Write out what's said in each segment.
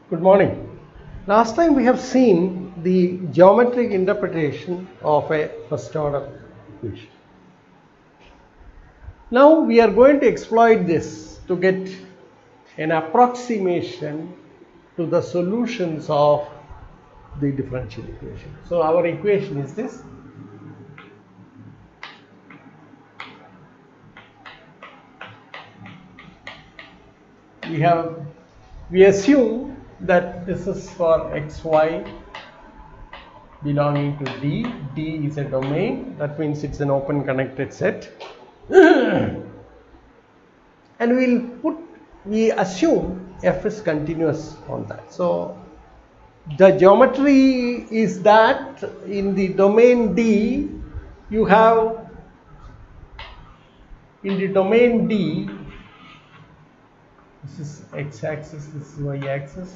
Good morning. Last time we have seen the geometric interpretation of a first order equation. Now we are going to exploit this to get an approximation to the solutions of the differential equation. So our equation is this. We assume that this is for xy belonging to D. D is a domain, that means it's an open connected set. And we assume f is continuous on that. So the geometry is that in the domain D you have, in the domain D, this is x-axis, this is y-axis.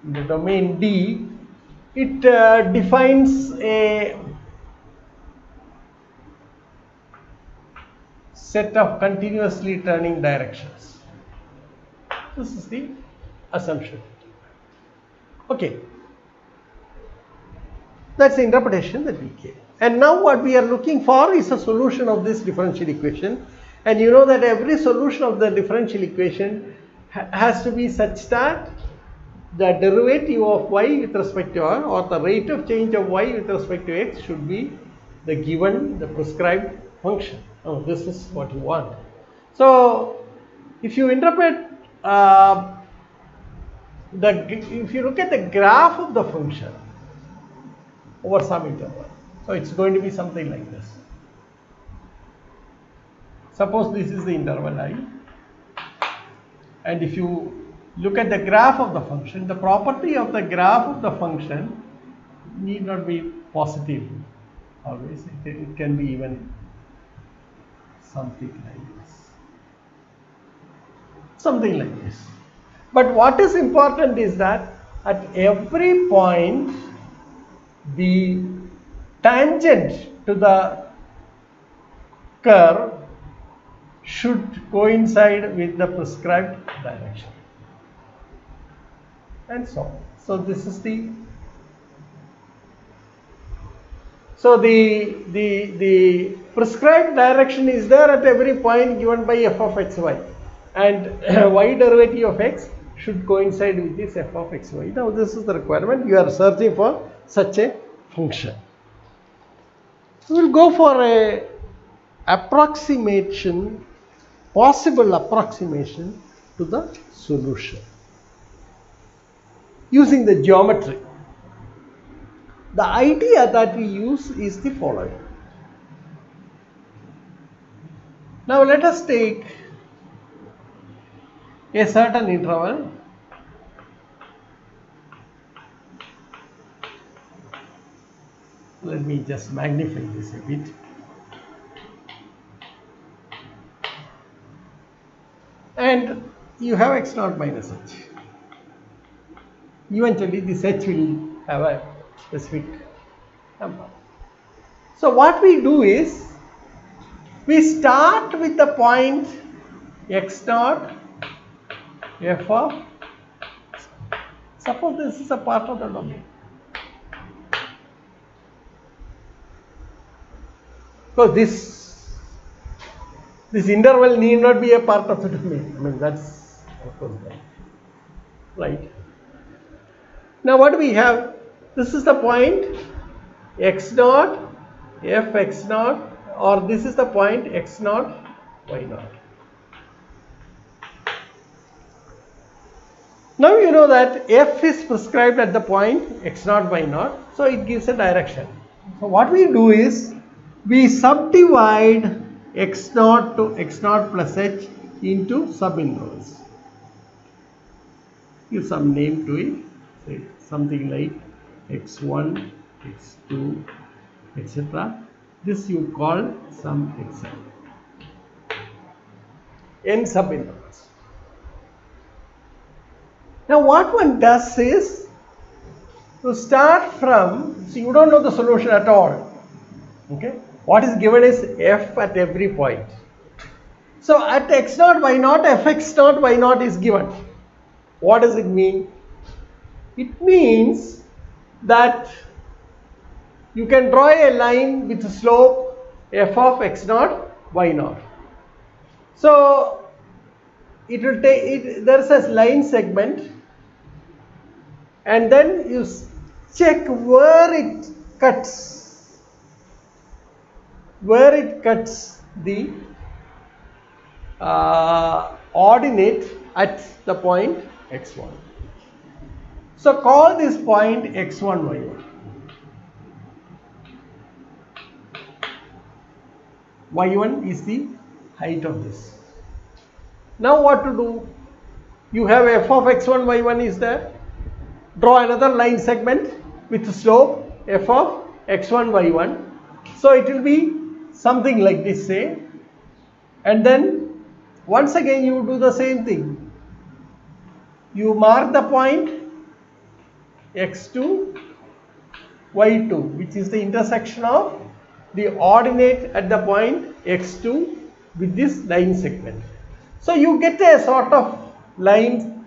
In the domain D, it defines a set of continuously turning directions. This is the assumption. Okay. That's the interpretation that we gave. And now what we are looking for is a solution of this differential equation. And you know that every solution of the differential equation has to be such that the derivative of y with respect to r, or the rate of change of y with respect to x, should be the given, the prescribed function. Oh, this is what you want. So if you interpret, if you look at the graph of the function over some interval, so it's going to be something like this. Suppose this is the interval I, and if you look at the graph of the function, the property of the graph of the function need not be positive always. It can be even something like this. Something like this. But what is important is that at every point the tangent to the curve should coincide with the prescribed direction, and so on. So this is the prescribed direction is there at every point given by f of xy, and y derivative of x should coincide with this f of xy. Now this is the requirement. You are searching for such a function. We will go for a approximation, possible approximation to the solution using the geometry. The idea that we use is the following. Now let us take a certain interval . Let me just magnify this a bit. And you have x naught minus h. Eventually this h will have a specific number. So what we do is, we start with the point x naught f of, suppose this is a part of the domain. So this interval need not be a part of the domain. I mean, that's of course right. Now what do we have? This is the point x naught f x naught, or this is the point x naught y naught. Now you know that f is prescribed at the point x naught y naught, so it gives a direction. So what we do is, we subdivide x naught to x naught plus h into subintervals. Give some name to it, say something like x1, x2, etc. This you call some xn. N subintervals. Now what one does is to start from, so you don't know the solution at all. Okay? What is given is f at every point. So at x naught y naught, fx naught y naught is given. What does it mean? It means that you can draw a line with slope f of x naught y naught. So it will take it, there is a line segment, and then you check where it cuts the ordinate at the point x1. So call this point x1 y1. y1 is the height of this. Now what to do? You have f of x1 y1 is there. Draw another line segment with slope f of x1 y1. So it will be something like this, say, and then once again you do the same thing. You mark the point x2 y2, which is the intersection of the ordinate at the point x2 with this line segment. So you get a sort of line,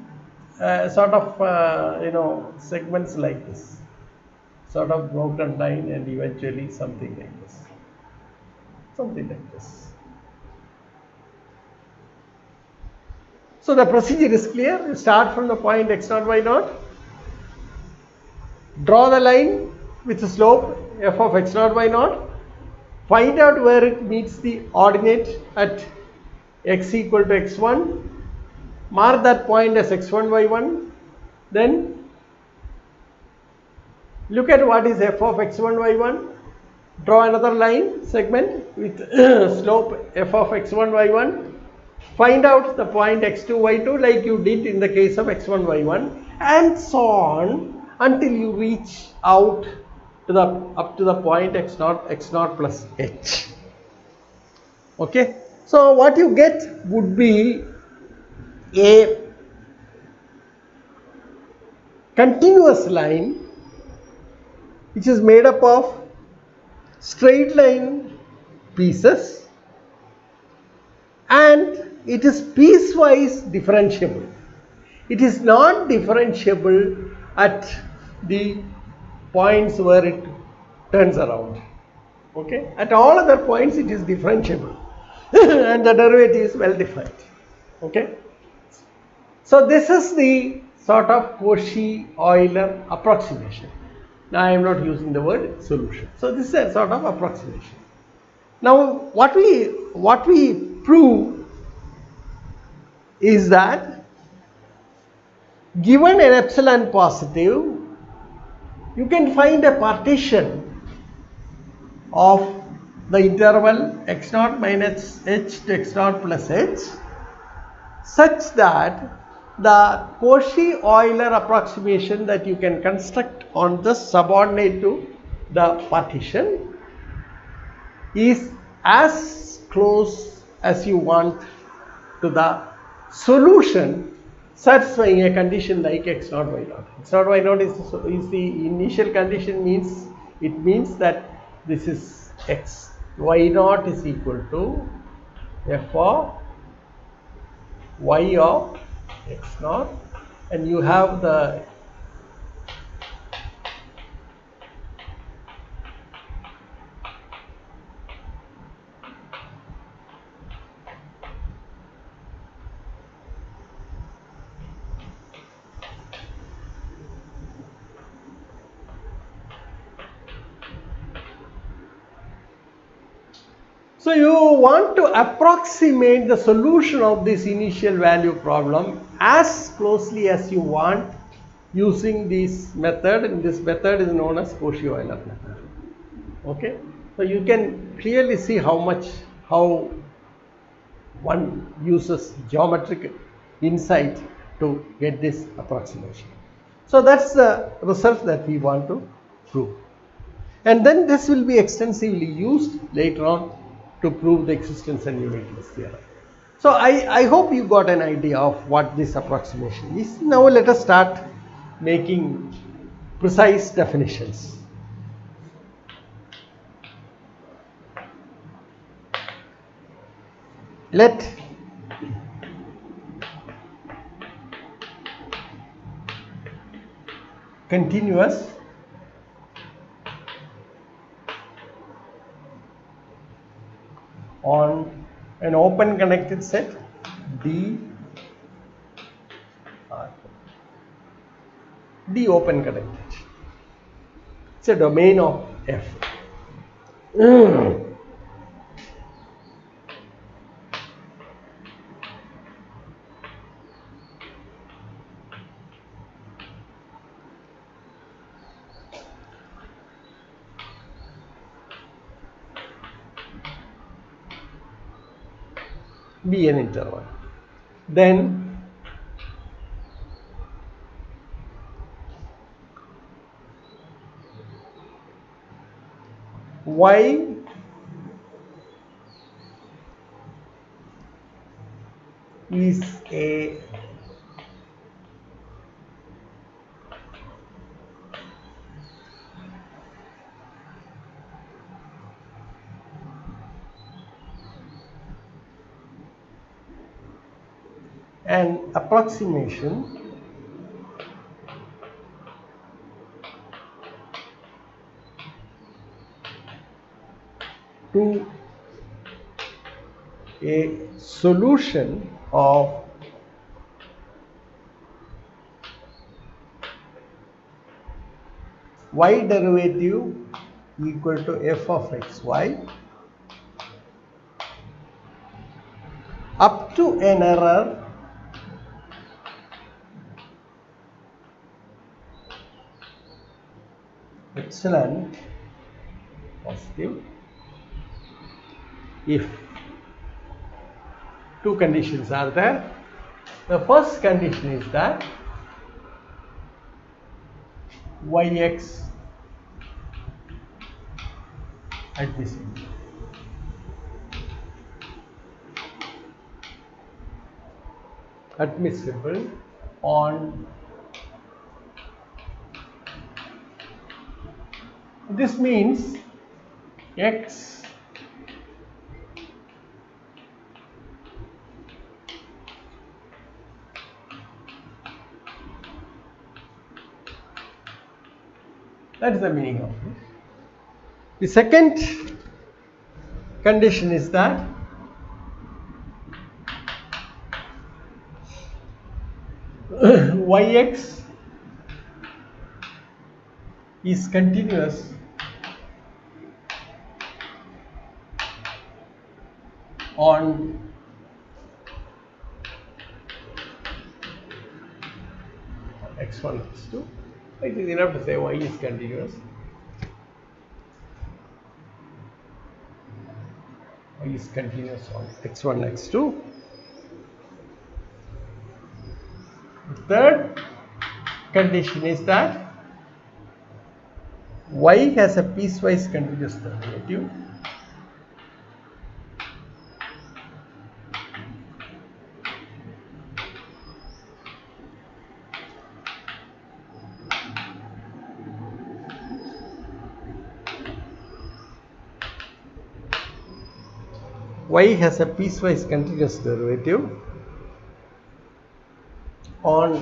segments like this, sort of broken line, and eventually something like this, So the procedure is clear. You start from the point x0 y0, draw the line with the slope f of x0 y0, find out where it meets the ordinate at x equal to x1, mark that point as x1 y1, then look at what is f of x1 y1, draw another line segment with slope f of x1 y1, find out the point x2 y2 like you did in the case of x1 y1, and so on until you reach out to up to the point x0 plus h. Okay, so what you get would be a continuous line which is made up of straight line pieces, and it is piecewise differentiable. It is not differentiable at the points where it turns around. Okay, at all other points it is differentiable and the derivative is well defined. Okay, so this is the sort of Cauchy Euler approximation. Now I am not using the word solution. So this is a sort of approximation. Now what we prove is that given an epsilon positive, you can find a partition of the interval x0 minus h to x0 plus h such that the Cauchy Euler approximation that you can construct on this subordinate to the partition is as close as you want to the solution satisfying a condition like x0 y0. x0 y0 is the initial condition, means that this is x, y0 is equal to f of y of x0, and you have the so you want to approximate the solution of this initial value problem as closely as you want using this method, and this method is known as Cauchy Euler method. Okay, so you can clearly see how one uses geometric insight to get this approximation. So that's the result that we want to prove, and then this will be extensively used later on to prove the existence and uniqueness theorem. So I hope you got an idea of what this approximation is. Now let us start making precise definitions. Let continuous on an open connected set D R. D open connected. It's a domain of F. Be an interval. Then Y is a an approximation to a solution of y derivative equal to f of xy up to an error epsilon positive if two conditions are there. The first condition is that yx admissible. Admissible on this means x that is the meaning of it. The second condition is that yx is continuous on x1 x2. It is enough to say y is continuous. Y is continuous on x1 x2. The third condition is that y has a piecewise continuous derivative y has a piecewise continuous derivative on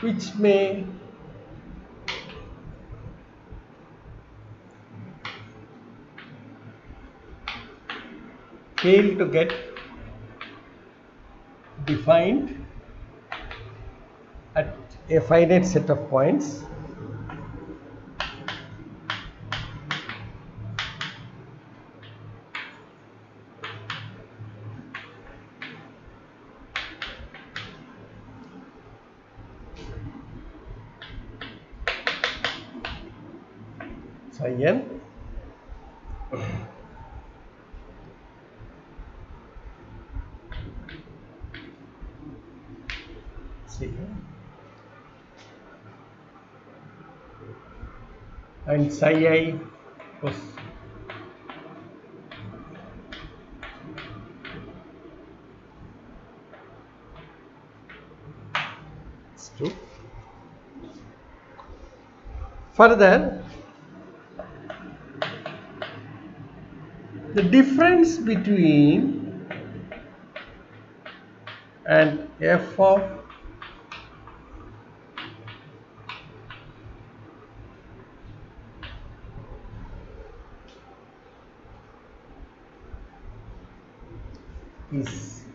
which may fail to get defined at a finite set of points psi n and psi I was true. Further, the difference between and f of is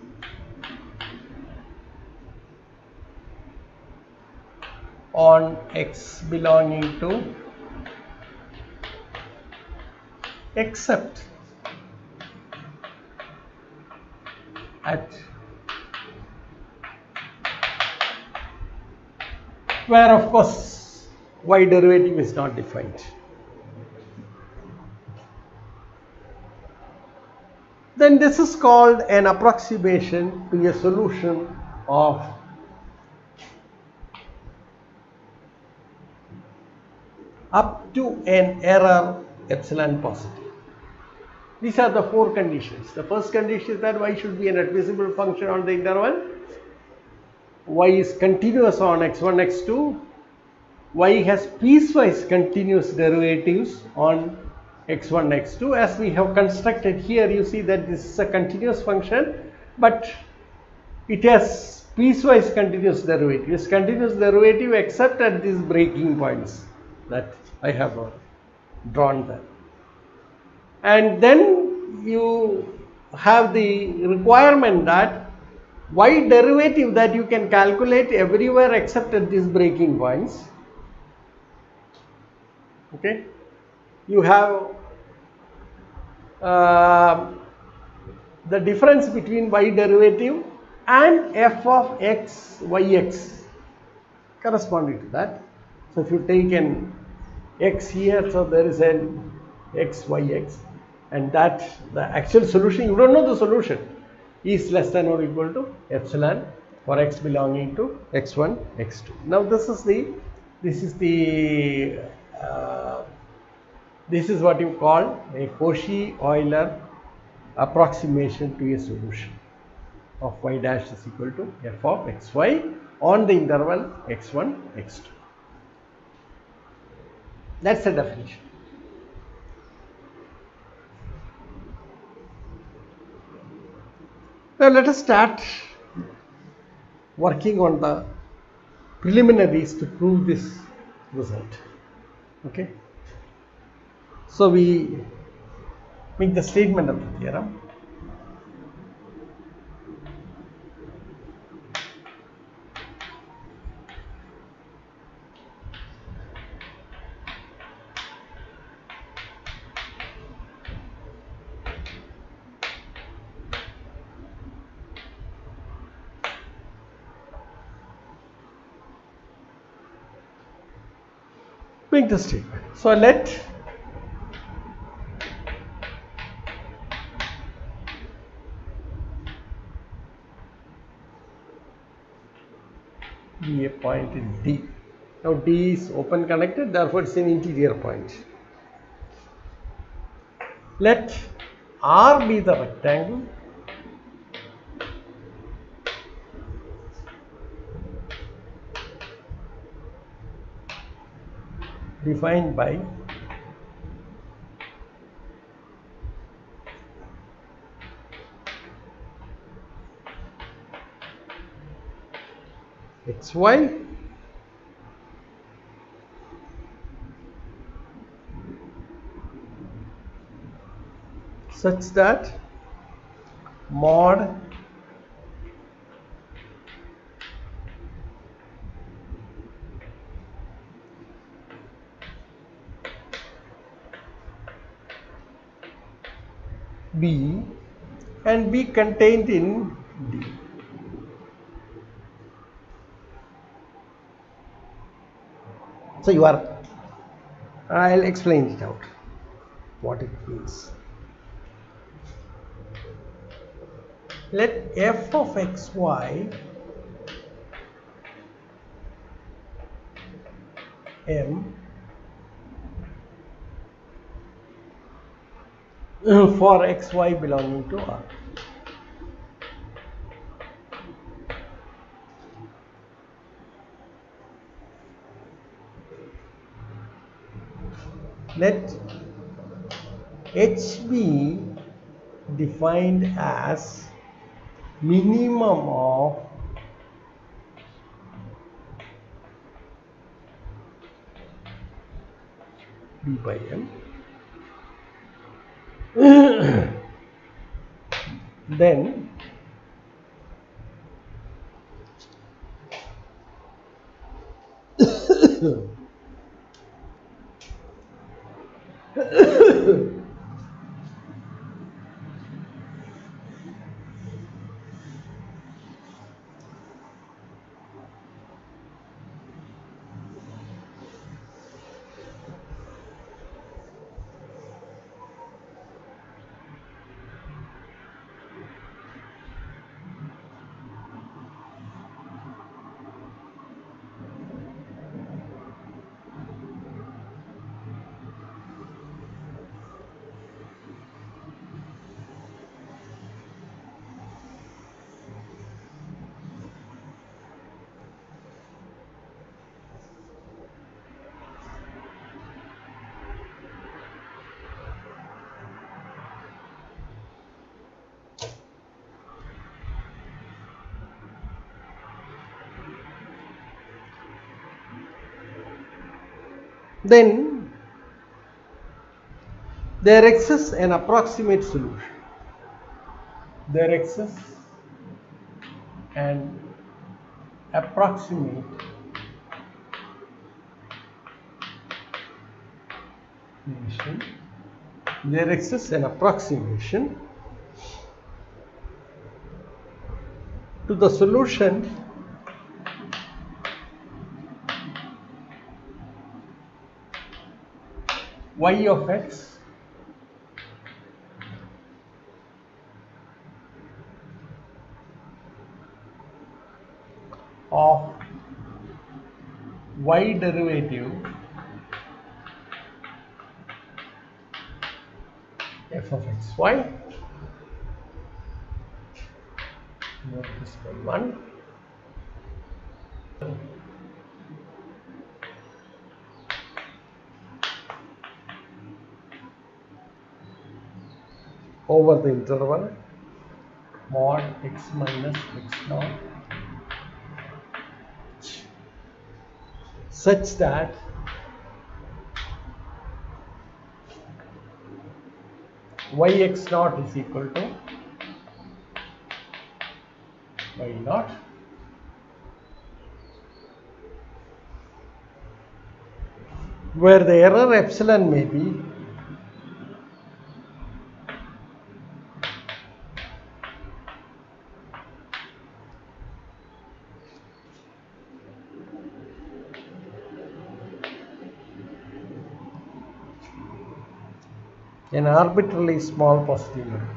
on x belonging to except at where of course y derivative is not defined. Then this is called an approximation to a solution of up to an error epsilon positive. These are the four conditions. The first condition is that y should be an admissible function on the interval, y is continuous on x1, x2, y has piecewise continuous derivatives on x1, x2. As we have constructed here, you see that this is a continuous function, but it has piecewise continuous derivative. It's continuous derivative except at these breaking points that I have drawn there. And then you have the requirement that y derivative that you can calculate everywhere except at these breaking points. Okay, you have the difference between y derivative and f of x, yx corresponding to that. So if you take an x here, so there is an x, yx, and that the actual solution, you don't know the solution, is less than or equal to epsilon for x belonging to x1, x2. Now this is what you call a Cauchy Euler approximation to a solution of y dash is equal to f of xy on the interval x1, x2. That's the definition. Now let us start working on the preliminaries to prove this result. Okay. So we make the statement of the theorem. Make the statement. So let be a point in D. Now D is open connected, therefore it's an interior point. Let R be the rectangle defined by xy such that mod B and be contained in D. So I'll explain it out, what it means. Let f of xy M for xy belonging to R. Let H be defined as minimum of b by m. Then there exists an approximate solution. There exists an approximate there exists an approximation to the solution y of x of y derivative f of xy. Note this one. Over the interval mod x minus x naught such that yx naught is equal to y naught where the error epsilon may be an arbitrarily small positive number.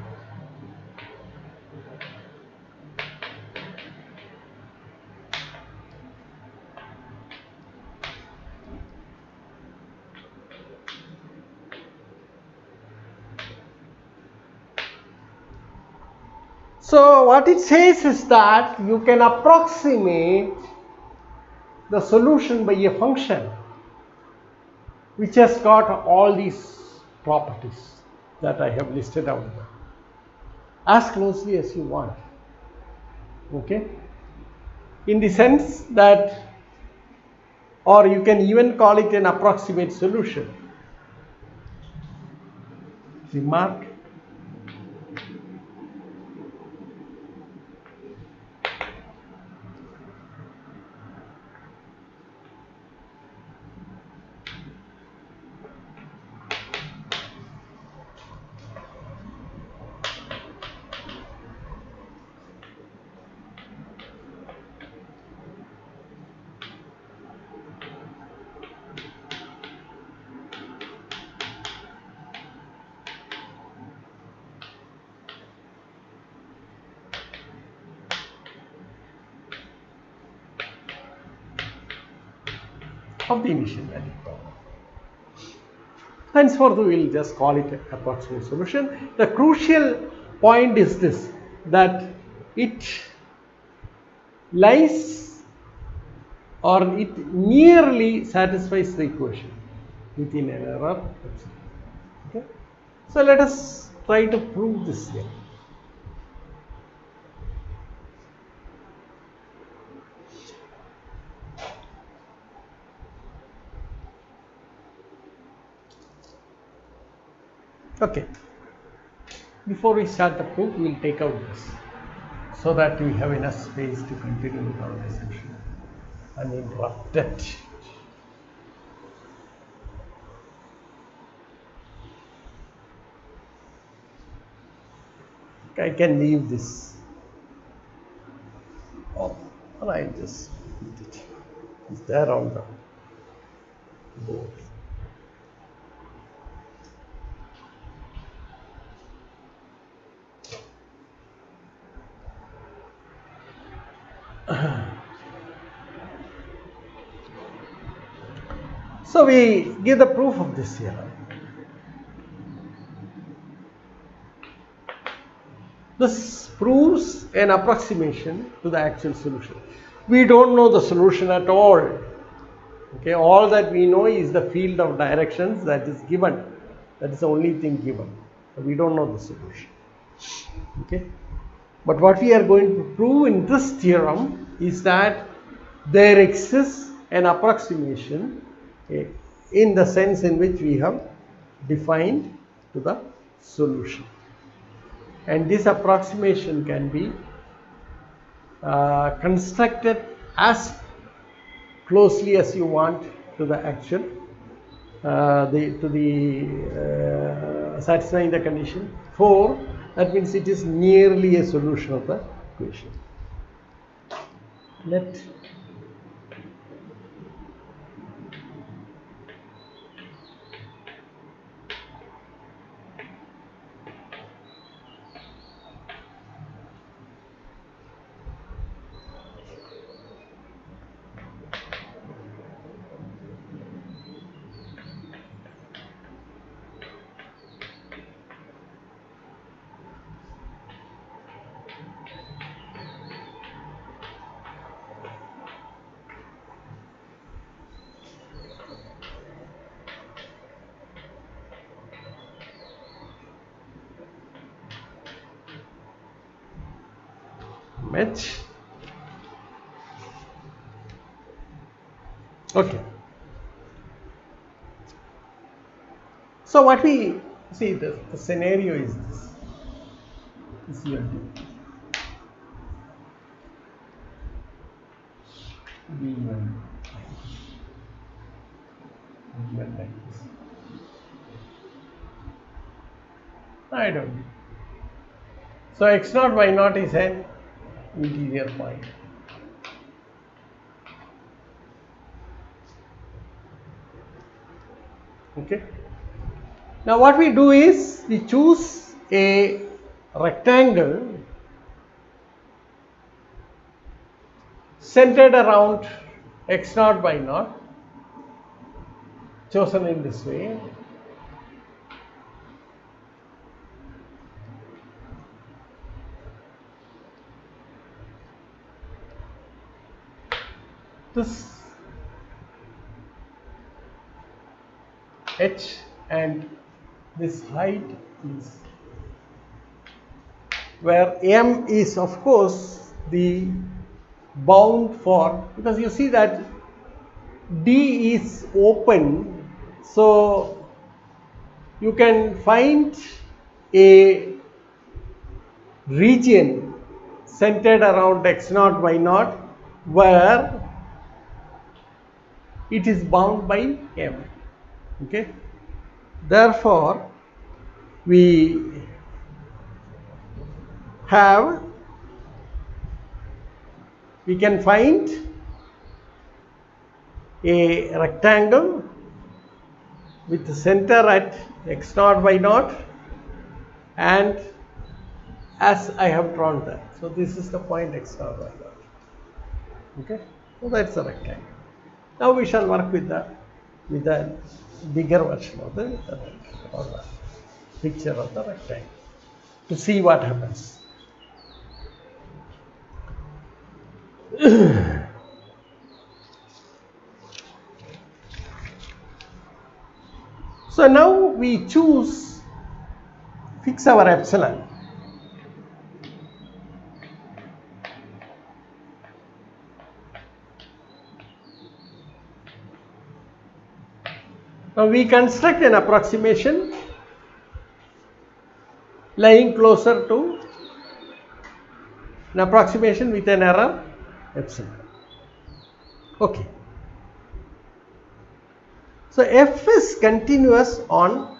So what it says is that you can approximate the solution by a function which has got all these properties that I have listed out there as closely as you want. Okay, in the sense that, or you can even call it an approximate solution. Remark of the initial value problem. Henceforth, we will just call it an approximate solution. The crucial point is this, that it lies or it nearly satisfies the equation within an error. Okay. So let us try to prove this here. Okay. Before we start the proof, we will take out this so that we have enough space to continue with our discussion uninterrupted. I can leave this off, or I just put it. It's there on the board. So we give the proof of this theorem. This proves an approximation to the actual solution. We don't know the solution at all. Okay, all that we know is the field of directions that is given. That is the only thing given. We don't know the solution. Okay, but what we are going to prove in this theorem is that there exists an approximation, okay, in the sense in which we have defined to the solution. And this approximation can be constructed as closely as you want to the actual, satisfying the condition 4. That means it is nearly a solution of the equation. Let match. Okay. So what we see, the scenario is this. This here. V1 like this. I don't know. So x0 y0 is an interior point. Okay. Now what we do is we choose a rectangle centered around x0 y0, chosen in this way. This h and this height is where m is of course the bound for, because you see that D is open, so you can find a region centered around x0 y0 where it is bound by m. Okay, therefore we can find a rectangle with the center at x0 y0, and as I have drawn that, so this is the point x0 y0. Okay, so that's a rectangle. Now we shall work with the bigger version of the picture of the rectangle to see what happens. So now we fix our epsilon. Now we construct an approximation lying closer to an approximation with an error epsilon. Okay. So f is continuous on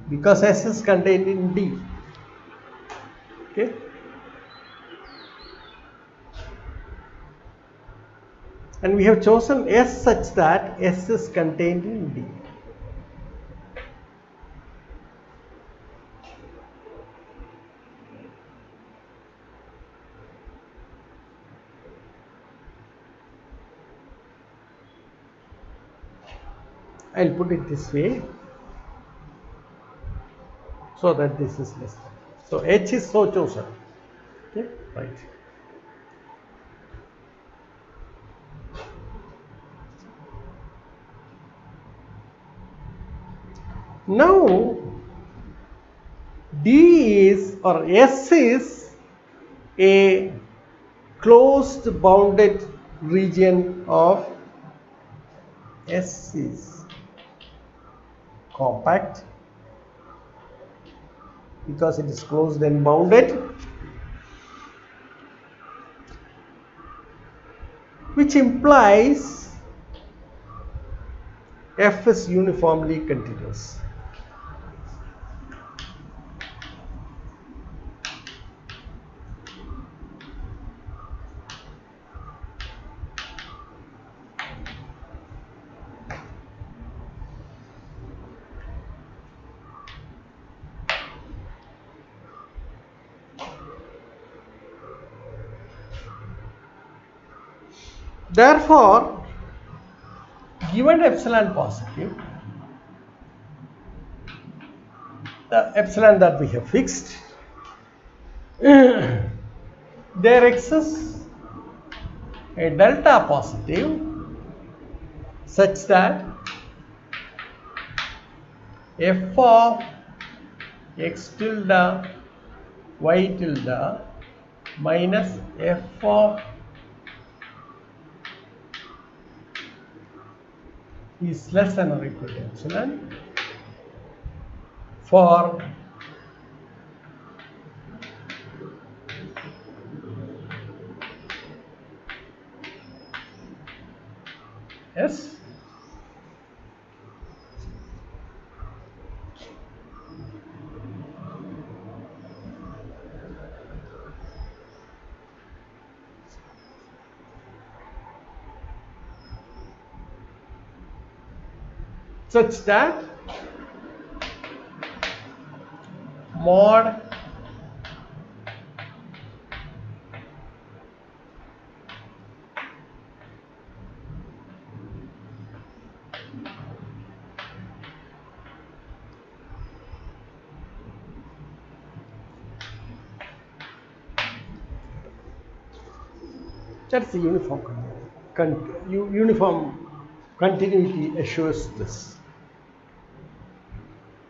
because S is contained in D. Okay. And we have chosen S such that S is contained in D. I'll put it this way so that this is less than. So H is so chosen. Okay, right. Now D is or S is a closed bounded region of S is compact because it is closed and bounded, which implies F is uniformly continuous. Therefore, given epsilon positive, the epsilon that we have fixed, there exists a delta positive such that f of x tilde y tilde minus f of is less than or equal to epsilon for S such that mod that's the uniform continuity assures this.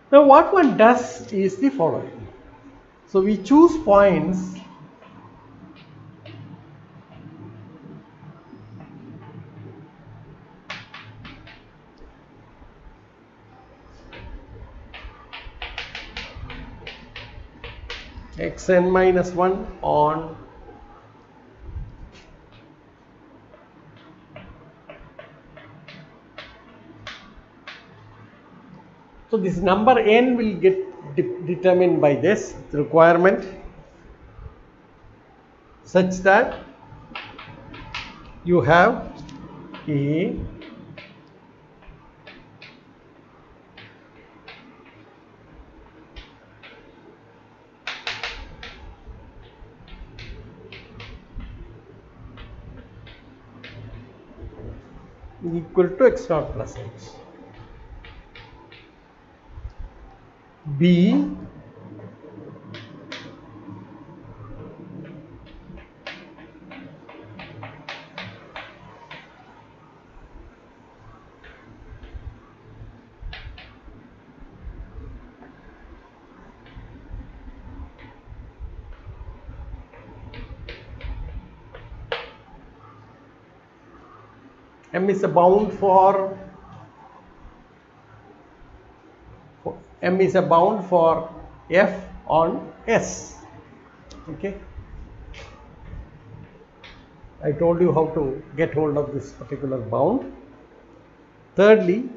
Now what one does is the following. So we choose points xn minus 1 on so this number n will get determined by this requirement such that you have a equal to x naught plus h. B M is a bound for M is a bound for F on S. Okay. I told you how to get hold of this particular bound. Thirdly,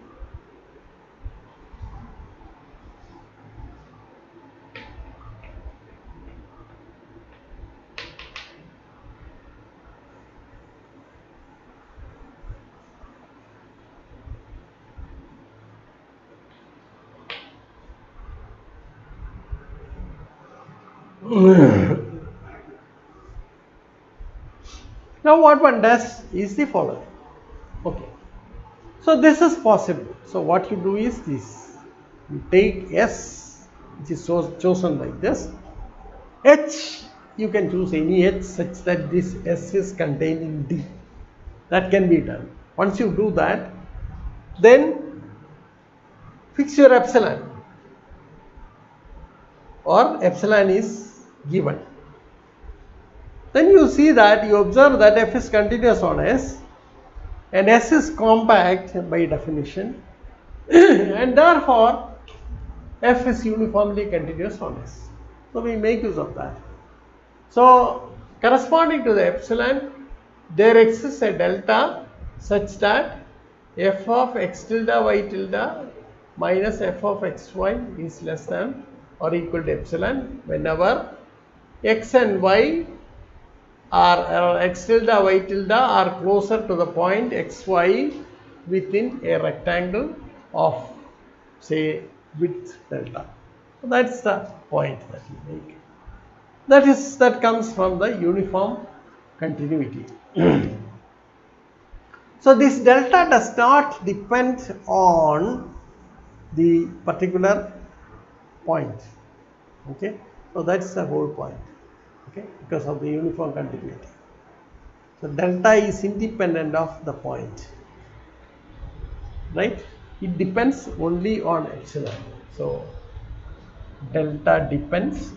now what one does is the following. Okay. So this is possible. So what you do is this. You take S, which is chosen like this. H, you can choose any H such that this S is contained in D. That can be done. Once you do that, then fix your epsilon, or epsilon is given. Then you see that, you observe that F is continuous on S and S is compact by definition and therefore F is uniformly continuous on S. So we make use of that. So corresponding to the epsilon, there exists a delta such that F of x tilde y tilde minus F of xy is less than or equal to epsilon whenever x and y are x tilde y tilde are closer to the point xy within a rectangle of, say, width delta. So that's the point that you make. That comes from the uniform continuity. So this delta does not depend on the particular point. Okay, so that's the whole point. Okay, because of the uniform continuity. So delta is independent of the point, right? It depends only on epsilon. So delta depends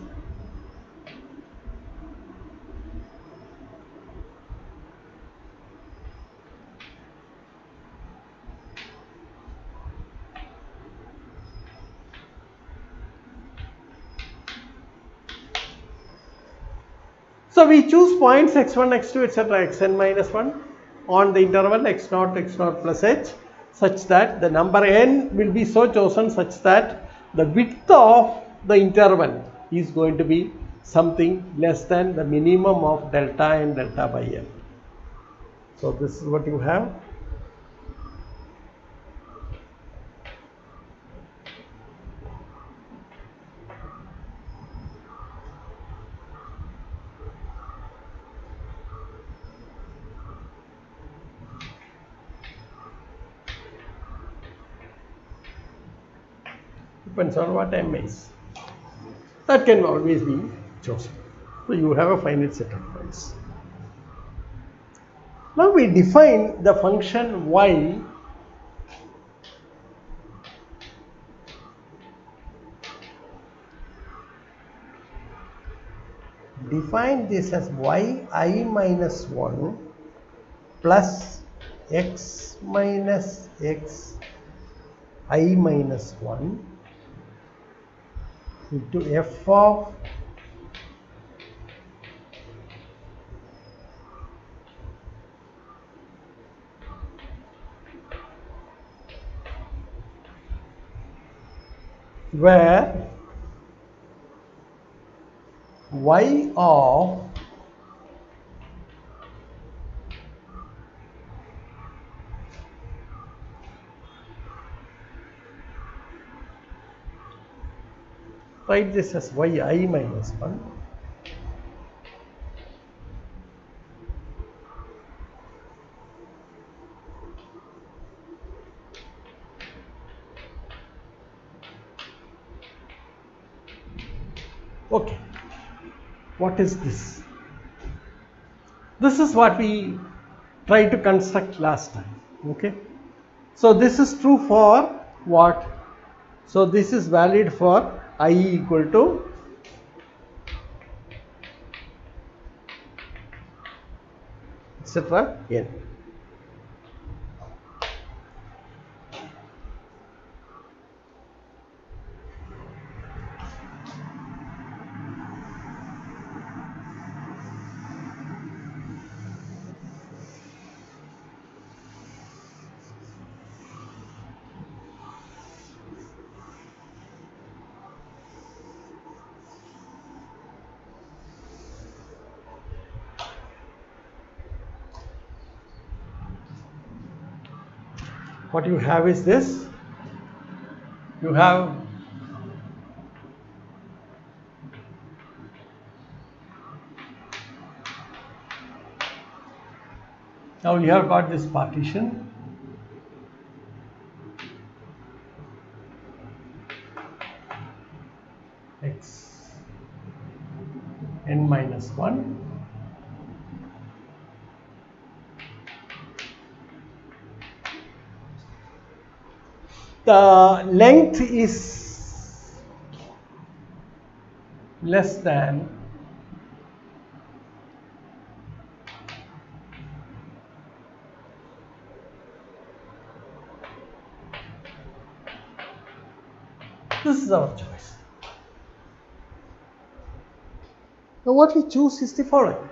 So we choose points x1, x2, etc., xn minus 1 on the interval x0, x0 plus h, such that the number n will be so chosen such that the width of the interval is going to be something less than the minimum of delta and delta by n. So this is what you have. Depends on what m is. That can always be chosen. So you have a finite set of points. Now we define the function y define this as yi minus 1 plus x minus x I minus 1 into f of where y of write this as yi minus 1 Okay, what is this? This is what we tried to construct last time. Okay, so this is true for what? So this is valid for I equal to etc. n. what you have is this. You have now you have got this partition. X n minus 1. The length is less than this is our choice. Now what we choose is the following.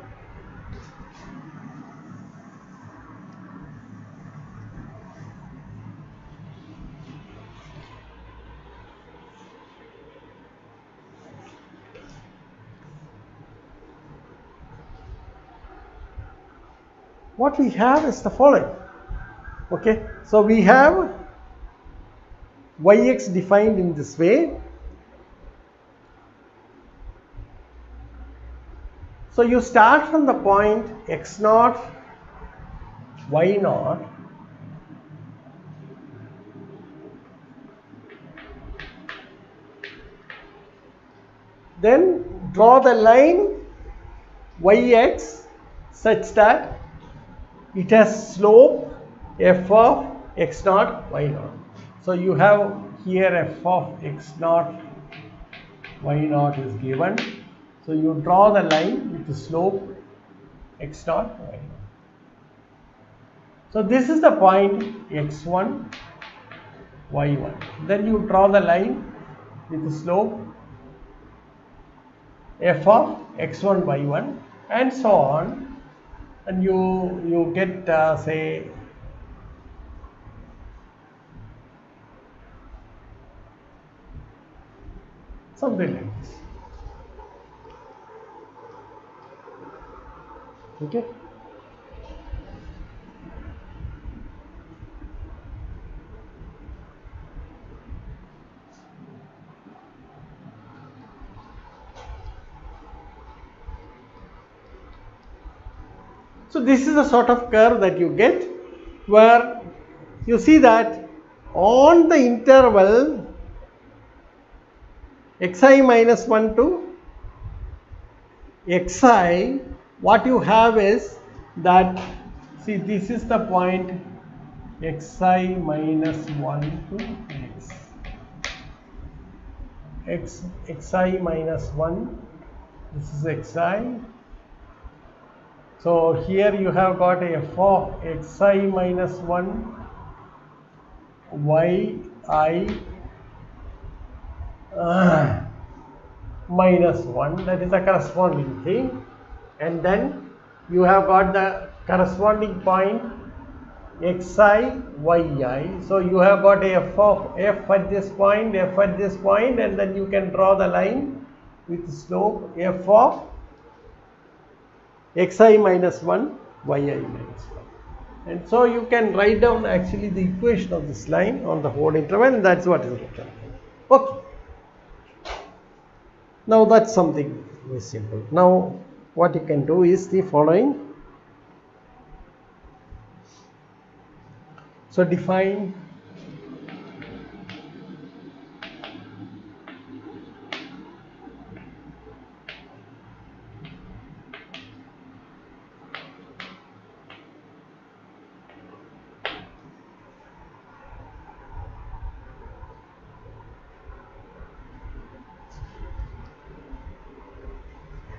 What we have is the following. Okay, so we have yx defined in this way. So you start from the point x naught, y naught, then draw the line yx such that it has slope f of x naught, y naught. So you have here f of x naught, y naught is given. So you draw the line with the slope x naught, y naught. So this is the point x1, y1. Then you draw the line with the slope f of x1, y1 and so on. And you get say something like this. Okay. So this is the sort of curve that you get, where you see that on the interval xi minus 1 to xi, what you have is that, see, this is the point xi minus 1 to xi minus 1, this is xi. So here you have got a f of xi minus 1 yi minus 1, that is the corresponding thing, and then you have got the corresponding point xi yi. So you have got a f of f at this point, f at this point, and then you can draw the line with slope f of xi minus 1, yi minus 1. And so you can write down actually the equation of this line on the whole interval, and that's what is written. Okay. Now that's something very simple. Now what you can do is the following. So define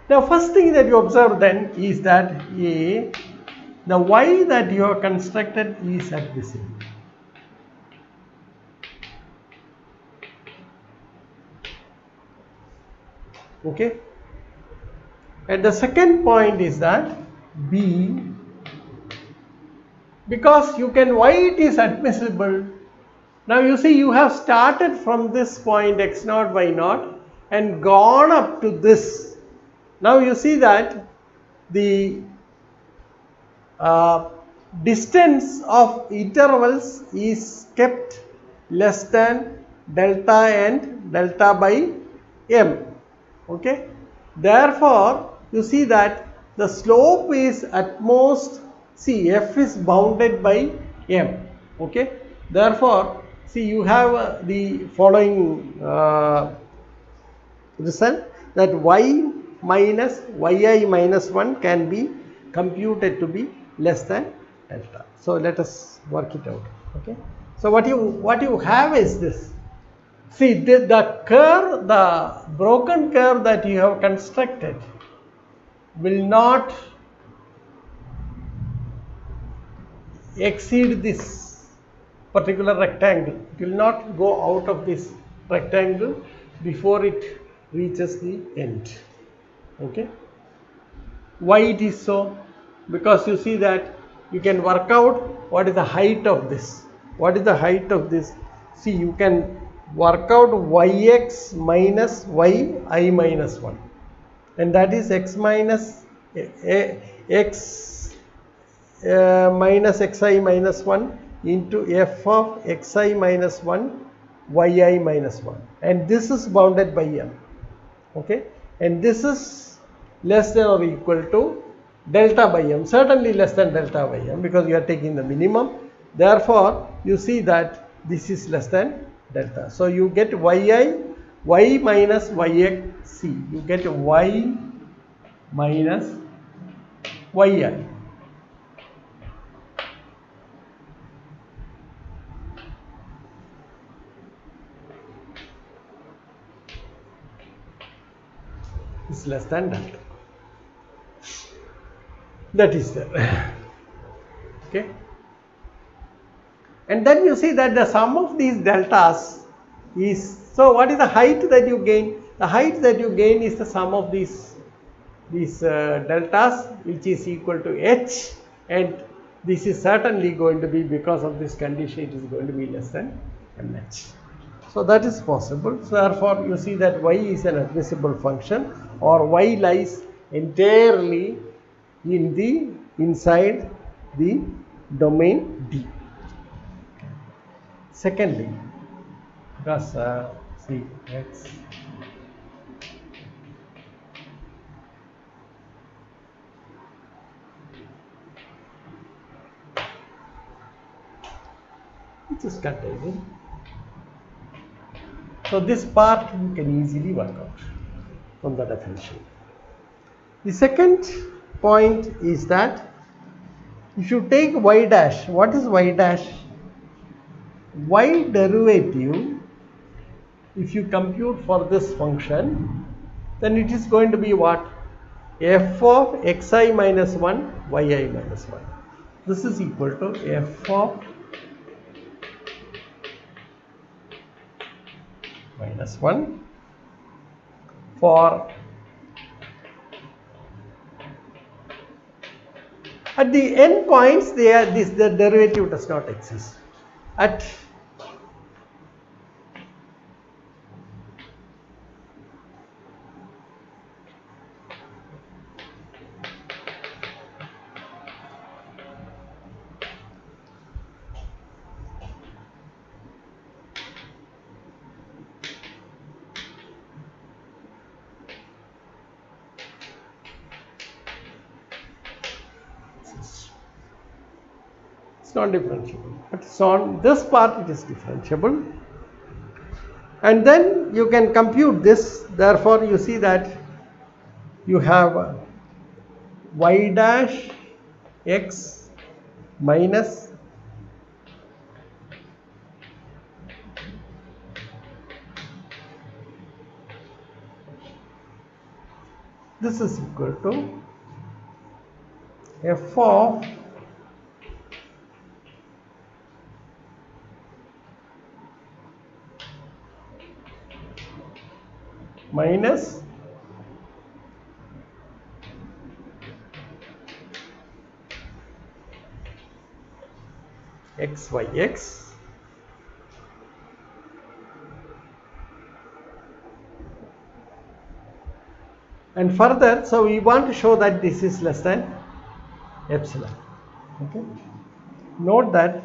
now, first thing that you observe then is that the y that you have constructed is admissible. Okay. And the second point is that b, because you can, why it is admissible. Now you see, you have started from this point x naught, y naught and gone up to this. Now you see that the distance of intervals is kept less than delta and delta by m. Okay. Therefore, you see that the slope is at most, see, f is bounded by m. Okay. Therefore, see, you have the following result, that y minus yi minus 1 can be computed to be less than delta. So let us work it out. Okay. So what you have is this. See, the curve, the broken curve that you have constructed will not exceed this particular rectangle. It will not go out of this rectangle before it reaches the end. Okay. Why it is so? Because you see that you can work out what is the height of this. What is the height of this? See, you can work out yx minus yi minus 1, and that is x minus x minus xi minus 1 into f of xi minus 1 yi minus 1, and this is bounded by m. Okay, and this is less than or equal to delta by m, certainly less than delta by m, because you are taking the minimum. Therefore, you see that this is less than delta. So you get y minus yx, see, you get y minus yi. Is less than delta. That is there. Okay. And then you see that the sum of these deltas is, so what is the height that you gain? The height that you gain is the sum of these deltas, which is equal to h, and this is certainly going to be, because of this condition, it is going to be less than mh. So that is possible. So therefore, you see that y is an admissible function, or y lies entirely in the inside the domain D. Secondly, because see x it is contained. So this part you can easily work out from the definition. The second point is that if you take y dash, what is y dash? Y derivative, if you compute for this function, then it is going to be what? F of xi minus 1 yi minus 1. This is equal to f of minus 1 for, at the end points, the derivative does not exist. At non-differentiable, but so on this part it is differentiable, and then you can compute this. Therefore, you see that you have y dash x minus this is equal to f of minus xyx and further, so we want to show that this is less than epsilon. Okay. Note that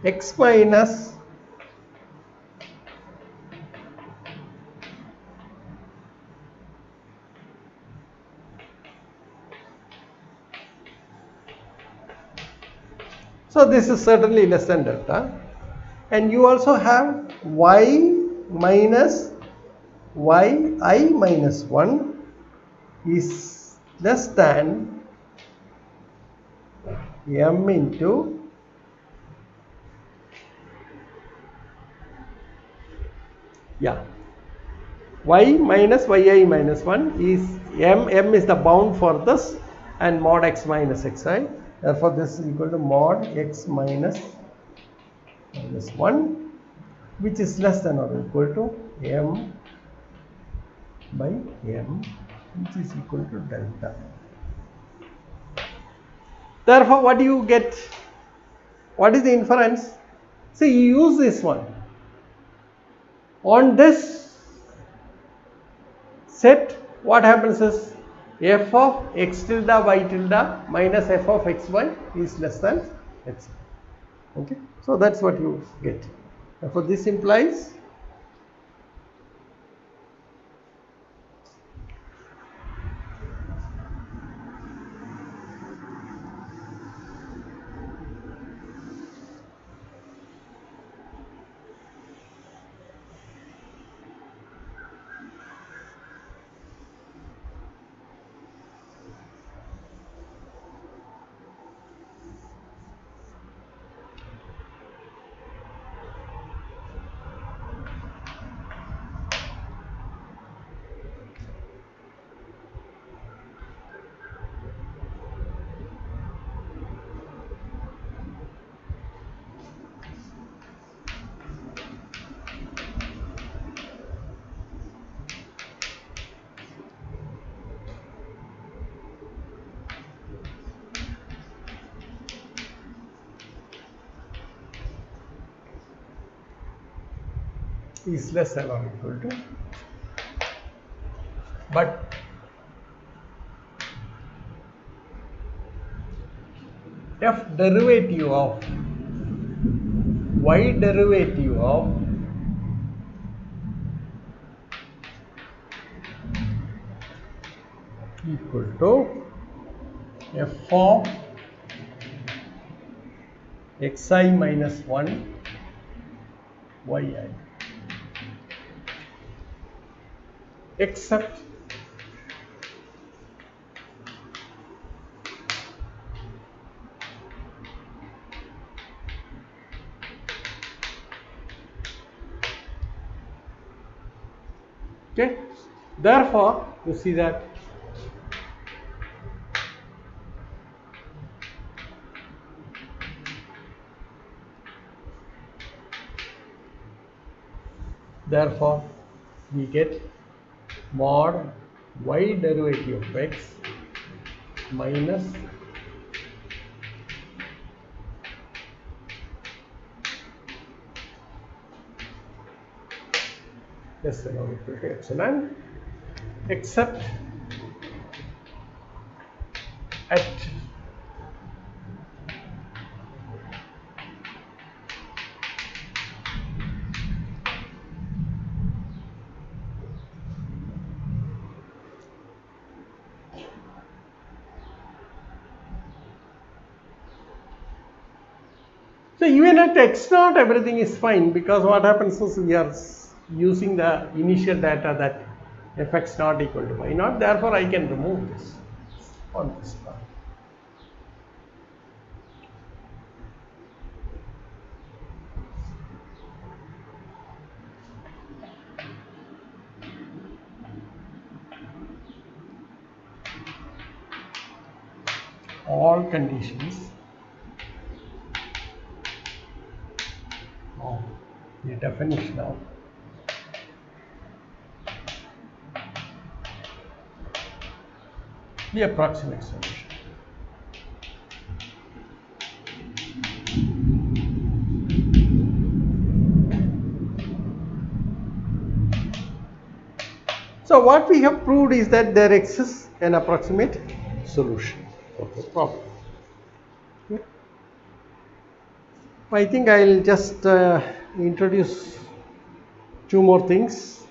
x minus so this is certainly less than delta, and you also have y minus yi minus 1 is less than m into y minus yi minus 1 is m is the bound for this, and mod x minus xi. Therefore, this is equal to mod x minus 1, which is less than or equal to m by m, which is equal to delta. Therefore, what do you get? What is the inference? See, you use this one. On this set, what happens is f of x tilde y tilde minus f of xy is less than x. Okay, so that's what you get. Therefore, this implies is less than or equal to, but f derivative of y derivative of equal to f of xi minus 1 yi, except okay. Therefore, you see that therefore we get mod y derivative of x minus less than or equal to epsilon, except at so even at x naught everything is fine, because what happens is we are using the initial data that fx naught equal to y naught. Therefore, I can remove this on this part. All conditions of the definition of the approximate solution. So So what we have proved is that there exists an approximate solution of the problem. Okay. I think I will just introduce two more things,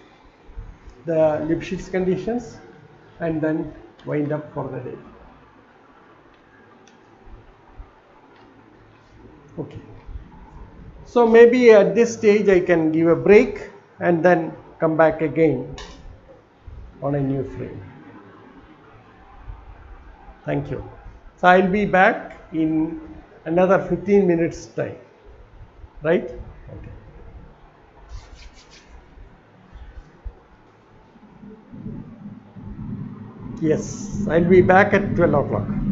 the Lipschitz conditions, and then wind up for the day. Okay. So maybe at this stage I can give a break and then come back again on a new frame. Thank you. So I will be back in another 15 minutes time, right? Okay. Yes, I will be back at 12 o'clock.